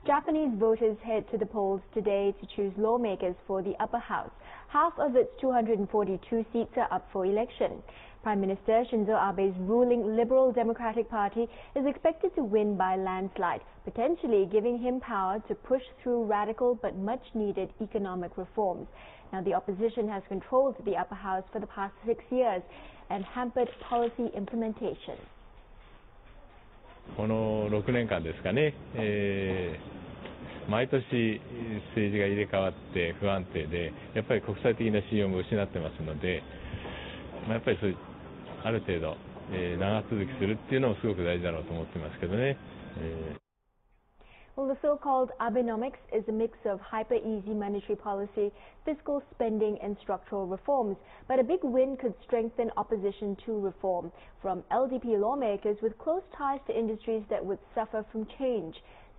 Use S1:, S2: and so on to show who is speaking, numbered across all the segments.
S1: Japanese voters head to the polls today to choose lawmakers for the upper house. Half of its 242 seats are up for election. Prime Minister Shinzo Abe's ruling Liberal Democratic Party is expected to win by landslide, potentially giving him power to push through radical but much-needed economic reforms. Now, the opposition has controlled the upper house for the past 6 years and hampered policy implementation.
S2: この6年間ですかね、毎年政治が入れ替わって不安定で、やっぱり国際的な信用も失ってますので、やっぱりそういうある程度、長続きするっていうのもすごく大事だろうと思ってますけどね。
S1: Well, the so-called Abenomics is a mix of hyper-easy monetary policy, fiscal spending and structural reforms. But a big win could strengthen opposition to reform from LDP lawmakers with close ties to industries that would suffer from change.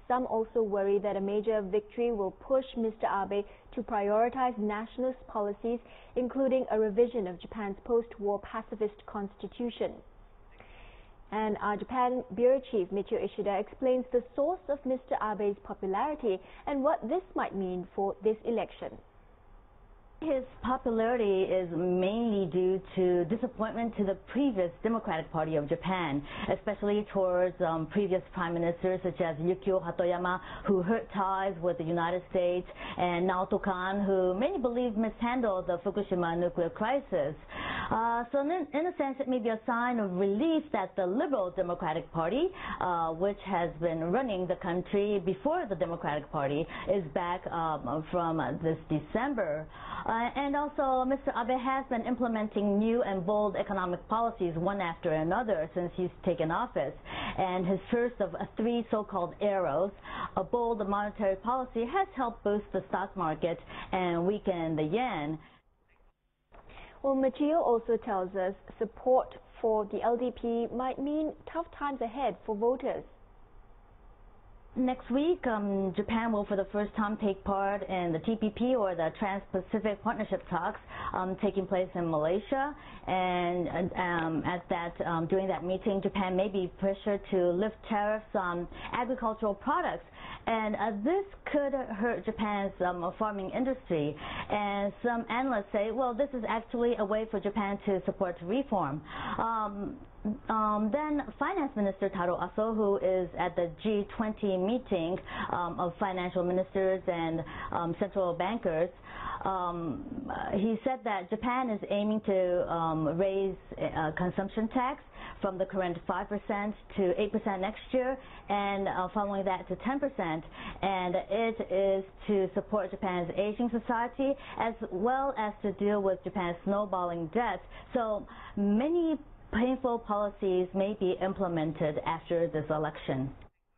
S1: Some also worry that a major victory will push Mr. Abe to prioritize nationalist policies, including a revision of Japan's post-war pacifist constitution. And our Japan Bureau Chief Michio Ishida explains the source of Mr. Abe's popularity and what this might mean for this election.
S3: His popularity is mainly due to disappointment to the previous Democratic Party of Japan, especially towards previous prime ministers such as Yukio Hatoyama, who hurt ties with the United States, and Naoto Kan, who many believe mishandled the Fukushima nuclear crisis. So in a sense, it may be a sign of relief that the Liberal Democratic Party, which has been running the country before the Democratic Party, is back from this December. And also, Mr. Abe has been implementing new and bold economic policies one after another since he's taken office. And his first of 3 so-called arrows, a bold monetary policy, has helped boost the stock market and weaken the yen.
S1: Well, Michio also tells us support for the LDP might mean tough times ahead for voters.
S3: Next week, Japan will for the first time take part in the TPP, or the Trans-Pacific Partnership talks, taking place in Malaysia. And during that meeting, Japan may be pressured to lift tariffs on agricultural products. And this could hurt Japan's farming industry. And some analysts say, well, this is actually a way for Japan to support reform. Then Finance Minister Taro Aso, who is at the G20 meeting of financial ministers and central bankers, he said that Japan is aiming to raise consumption tax from the current 5% to 8% next year, and following that to 10%. And it is to support Japan's aging society as well as to deal with Japan's snowballing debt. So many painful policies may be implemented after this election.